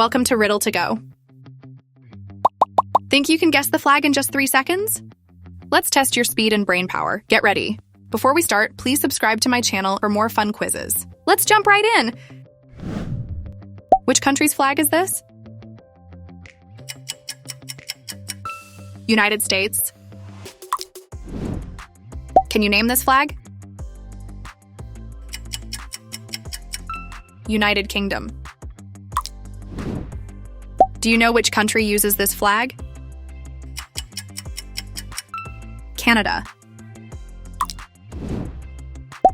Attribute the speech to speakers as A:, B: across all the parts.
A: Welcome to Riddle to Go. Think you can guess the flag in just 3 seconds? Let's test your speed and brain power. Get ready. Before we start, please subscribe to my channel for more fun quizzes. Let's jump right in. Which country's flag is this? United States. Can you name this flag? United Kingdom. Do you know which country uses this flag? Canada.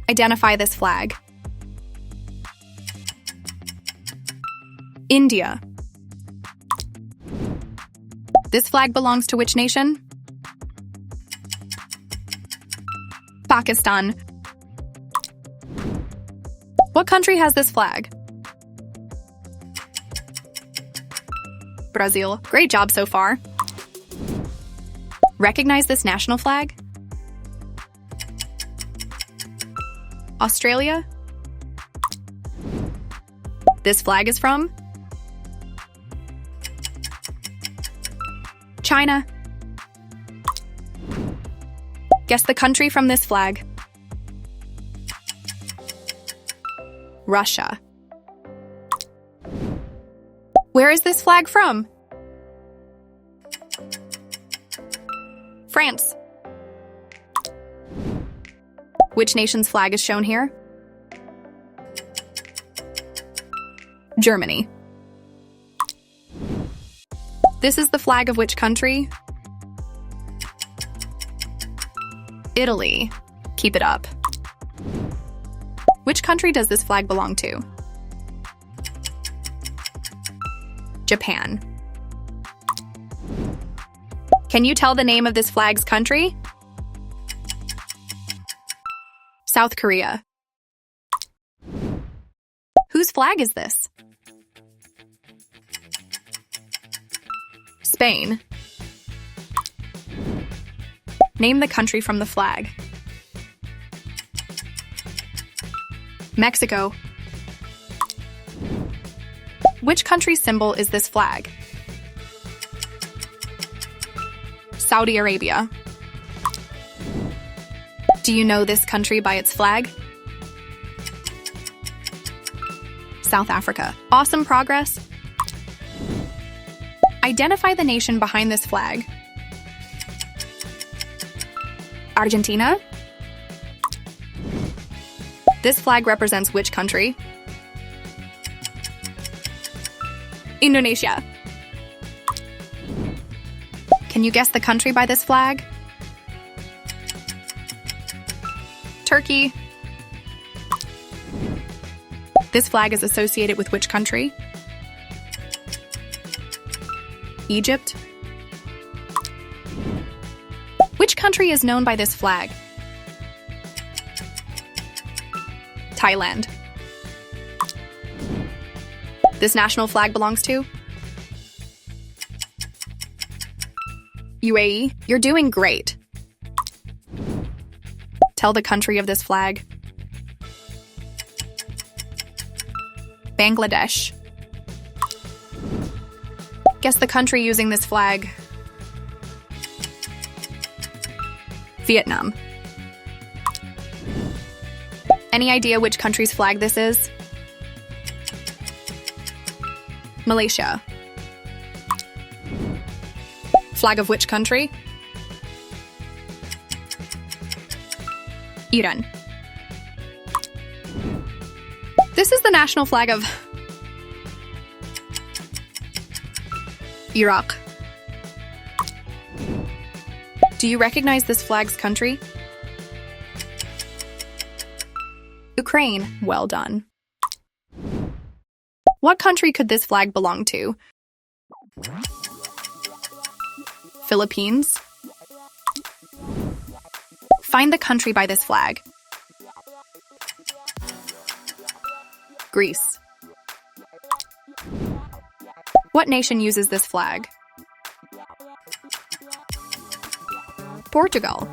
A: Identify this flag. India. This flag belongs to which nation? Pakistan. What country has this flag? Brazil. Great job so far. Recognize this national flag? Australia. This flag is from? China. Guess the country from this flag. Russia. Where is this flag from? France. Which nation's flag is shown here? Germany. This is the flag of which country? Italy. Keep it up. Which country does this flag belong to? Japan. Can you tell the name of this flag's country? South Korea. Whose flag is this? Spain. Name the country from the flag. Mexico. Which country's symbol is this flag? Saudi Arabia. Do you know this country by its flag? South Africa. Awesome progress. Identify the nation behind this flag. Argentina. This flag represents which country? Indonesia. Can you guess the country by this flag? Turkey. This flag is associated with which country? Egypt. Which country is known by this flag? Thailand. This national flag belongs to? UAE. You're doing great. Tell the country of this flag. Bangladesh. Guess the country using this flag. Vietnam. Any idea which country's flag this is? Malaysia. Flag of which country? Iran. This is the national flag of Iraq. Do you recognize this flag's country? Ukraine. Well done. What country could this flag belong to? Philippines. Find the country by this flag. Greece. What nation uses this flag? Portugal.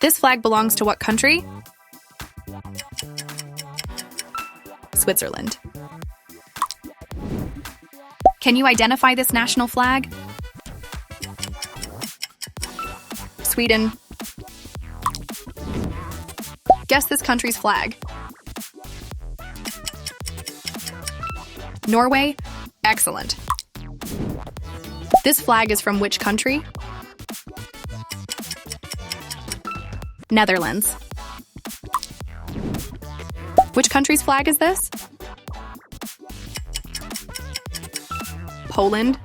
A: This flag belongs to what country? Switzerland. Can you identify this national flag? Sweden. Guess this country's flag. Norway? Excellent. This flag is from which country? Netherlands. Which country's flag is this? Poland.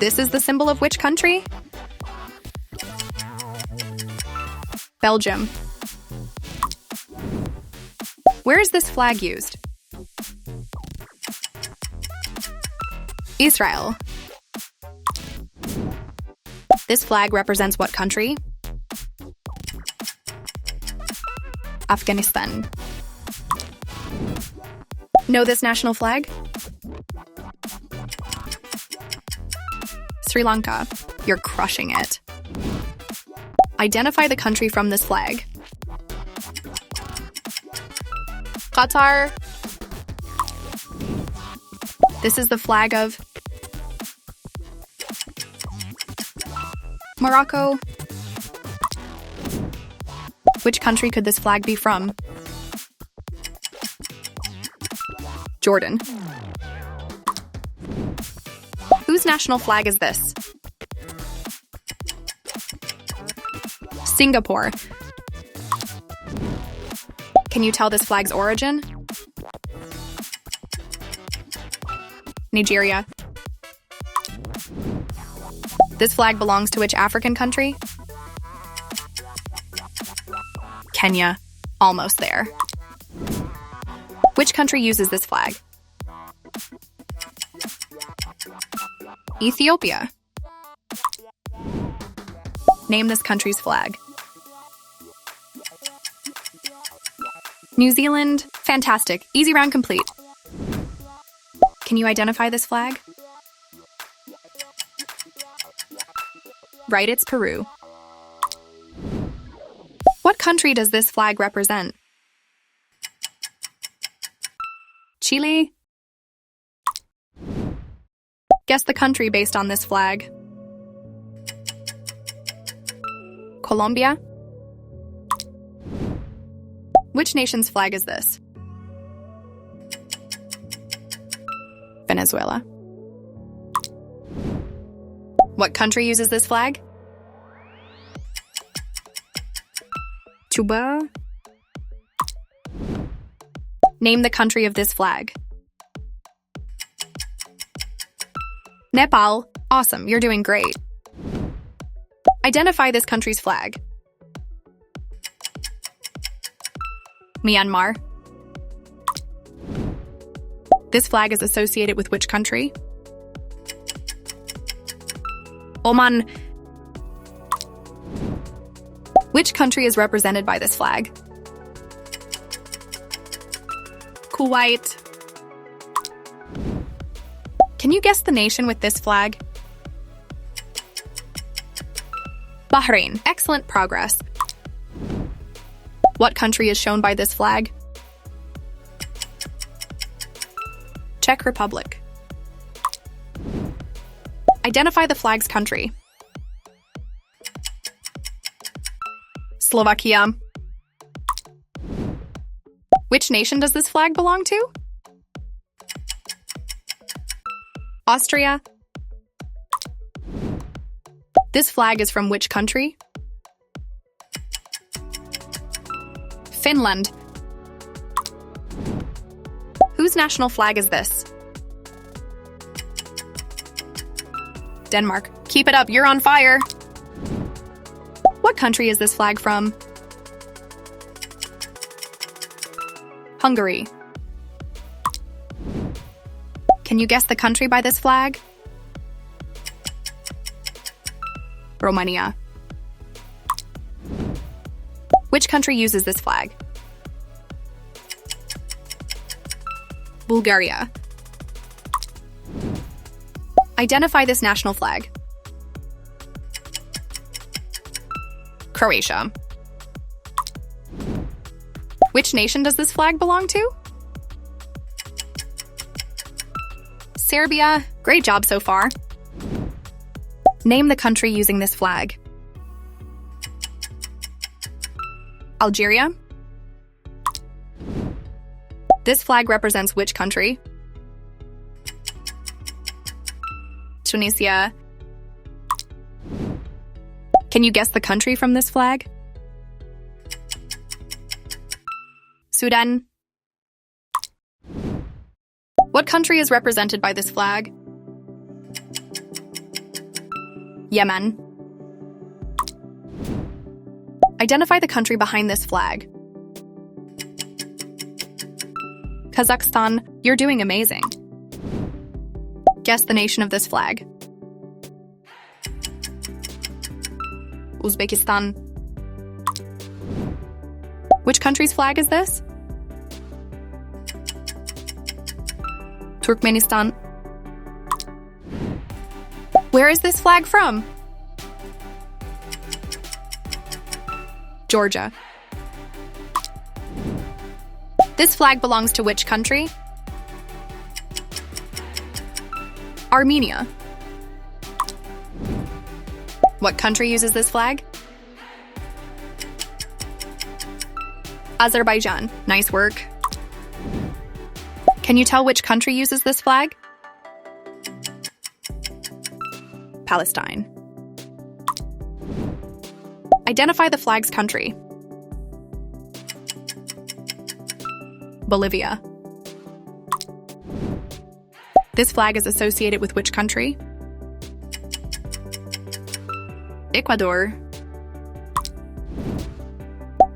A: This is the symbol of which country? Belgium. Where is this flag used? Israel. This flag represents what country? Afghanistan. Know this national flag? Sri Lanka. You're crushing it. Identify the country from this flag. Qatar. This is the flag of Morocco. Which country could this flag be from? Jordan. Whose national flag is this? Singapore. Can you tell this flag's origin? Nigeria. This flag belongs to which African country? Kenya. Almost there. Which country uses this flag? Ethiopia. Name this country's flag. New Zealand. Fantastic. Easy round complete. Can you identify this flag? Right, it's Peru. What country does this flag represent? Chile? Guess the country based on this flag. Colombia? Which nation's flag is this? Venezuela. What country uses this flag? Cuba. Name the country of this flag. Nepal. Awesome, you're doing great. Identify this country's flag. Myanmar. This flag is associated with which country? Oman. Which country is represented by this flag? Kuwait. Can you guess the nation with this flag? Bahrain. Excellent progress. What country is shown by this flag? Czech Republic. Identify the flag's country. Slovakia. Which nation does this flag belong to? Austria. This flag is from which country? Finland. Whose national flag is this? Denmark. Keep it up, you're on fire. What country is this flag from? Hungary. Can you guess the country by this flag? Romania. Which country uses this flag? Bulgaria. Identify this national flag. Croatia. Which nation does this flag belong to? Serbia. Great job so far. Name the country using this flag. Algeria. This flag represents which country? Tunisia. Can you guess the country from this flag? Sudan. What country is represented by this flag? Yemen. Identify the country behind this flag. Kazakhstan. You're doing amazing. Guess the nation of this flag. Uzbekistan. Which country's flag is this? Turkmenistan. Where is this flag from? Georgia. This flag belongs to which country? Armenia. What country uses this flag? Azerbaijan. Nice work. Can you tell which country uses this flag? Palestine. Identify the flag's country. Bolivia. This flag is associated with which country? Ecuador.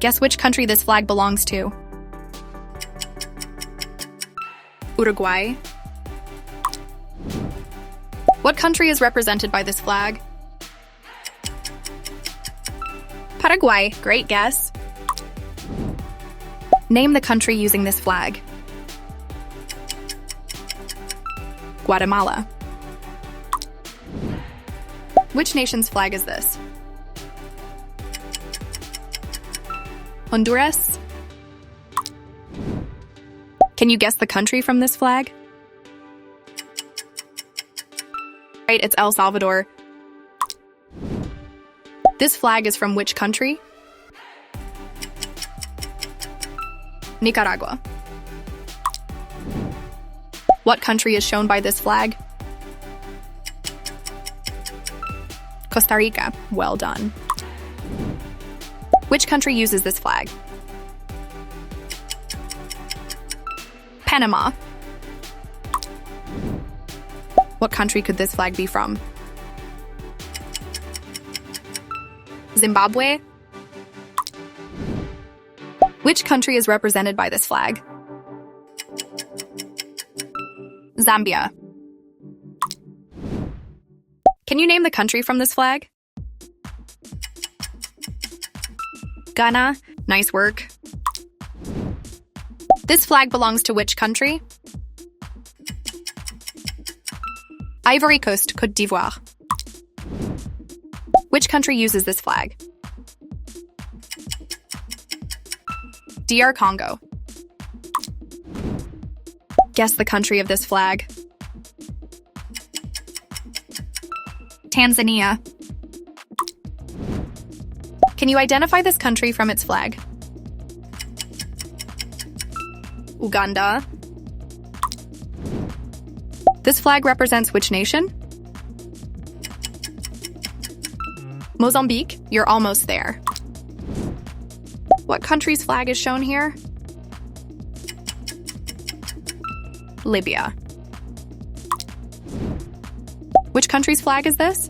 A: Guess which country this flag belongs to? Uruguay. What country is represented by this flag? Paraguay. Great guess. Name the country using this flag. Guatemala. Which nation's flag is this? Honduras. Can you guess the country from this flag? Right, it's El Salvador. This flag is from which country? Nicaragua. What country is shown by this flag? Costa Rica. Well done. Which country uses this flag? Panama. What country could this flag be from? Zimbabwe. Which country is represented by this flag? Zambia. Can you name the country from this flag? Ghana. Nice work. This flag belongs to which country? Ivory Coast, Côte d'Ivoire. Which country uses this flag? DR Congo. Guess the country of this flag. Tanzania. Can you identify this country from its flag? Uganda. This flag represents which nation? Mozambique. You're almost there. What country's flag is shown here? Libya. Which country's flag is this?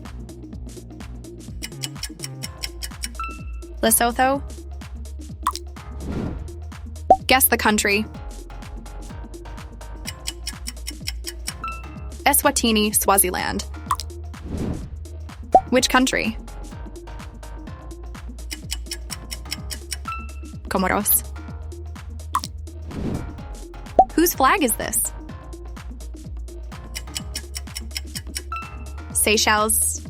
A: Lesotho. Guess the country. Eswatini, Swaziland. Which country? Comoros. Whose flag is this? Seychelles.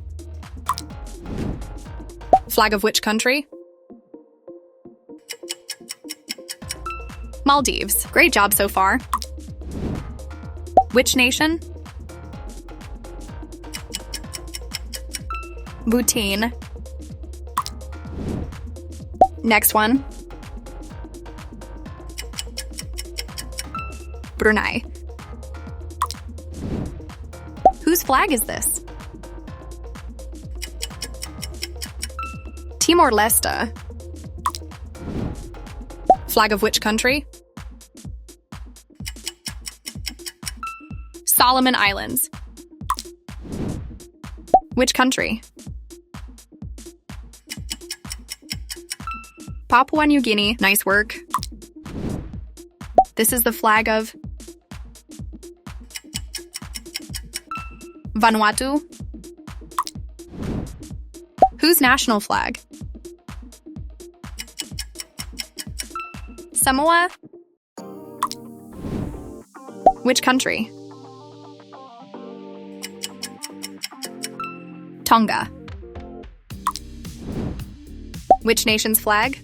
A: Flag of which country? Maldives. Great job so far. Which nation? Bhutan. Next one. Brunei. Whose flag is this? Timor-Leste. Flag of which country? Solomon Islands. Which country? Papua New Guinea. Nice work. This is the flag of Vanuatu. Whose national flag? Samoa. Which country? Tonga. Which nation's flag?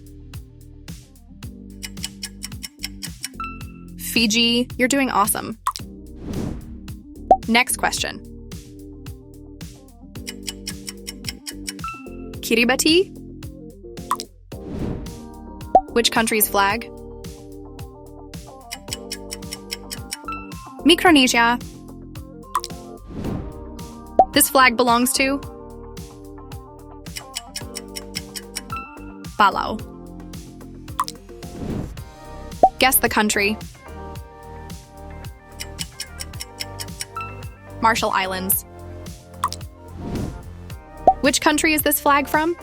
A: Fiji. You're doing awesome. Next question. Kiribati. Which country's flag? Micronesia. This flag belongs to Palau. Guess the country. Marshall Islands. Which country is this flag from?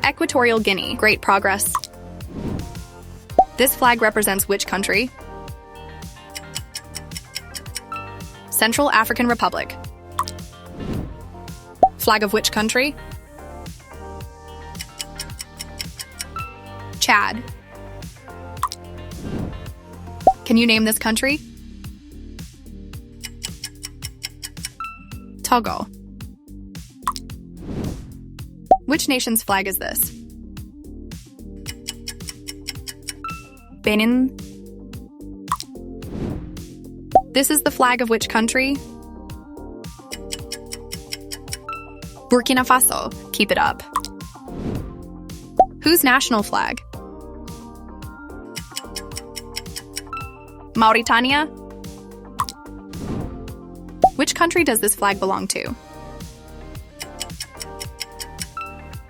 A: Equatorial Guinea. Great progress. This flag represents which country? Central African Republic. Flag of which country? Chad. Can you name this country? Togo. Which nation's flag is this? Benin. This is the flag of which country? Burkina Faso. Keep it up. Whose national flag? Mauritania. Which country does this flag belong to?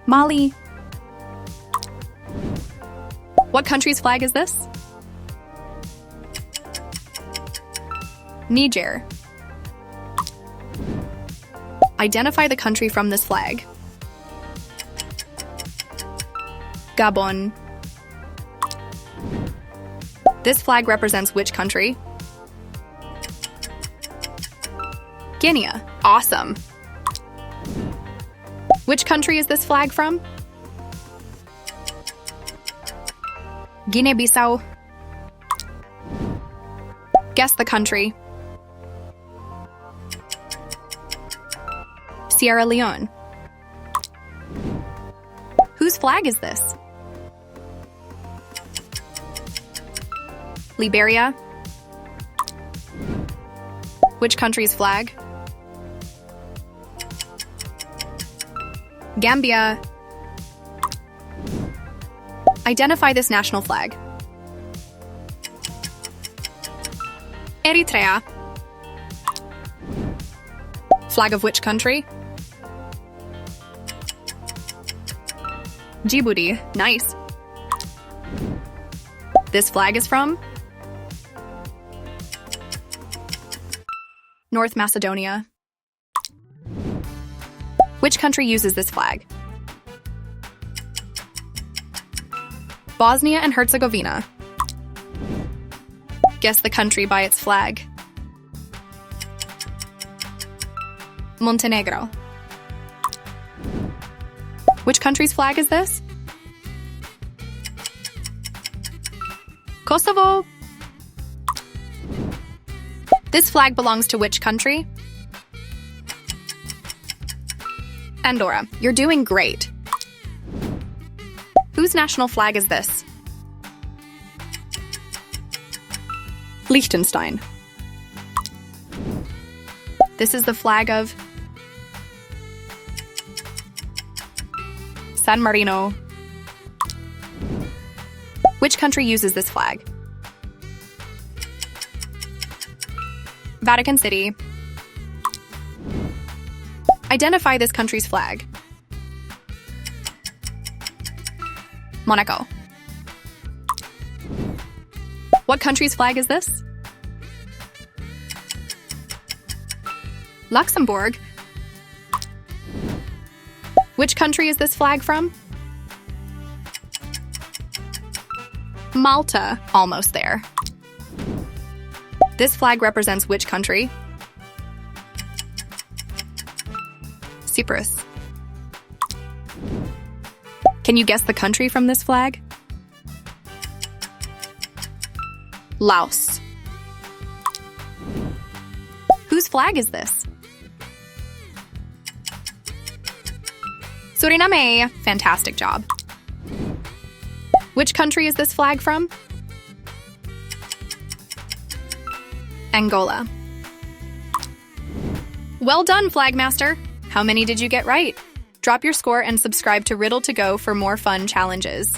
A: Mali. What country's flag is this? Niger. Identify the country from this flag. Gabon. This flag represents which country? Guinea. Awesome. Which country is this flag from? Guinea-Bissau. Guess the country. Sierra Leone. Whose flag is this? Liberia. Which country's flag? Gambia. Identify this national flag. Eritrea. Flag of which country? Djibouti. Nice. This flag is from North Macedonia. Which country uses this flag? Bosnia and Herzegovina. Guess the country by its flag. Montenegro. Which country's flag is this? Kosovo. This flag belongs to which country? Andorra. You're doing great. Whose national flag is this? Liechtenstein. This is the flag of San Marino. Which country uses this flag? Vatican City. Identify this country's flag. Monaco. What country's flag is this? Luxembourg. Which country is this flag from? Malta. Almost there. This flag represents which country? Cyprus. Can you guess the country from this flag? Laos. Whose flag is this? Suriname. Fantastic job. Which country is this flag from? Angola. Well done, Flagmaster! How many did you get right? Drop your score and subscribe to Riddle to Go for more fun challenges.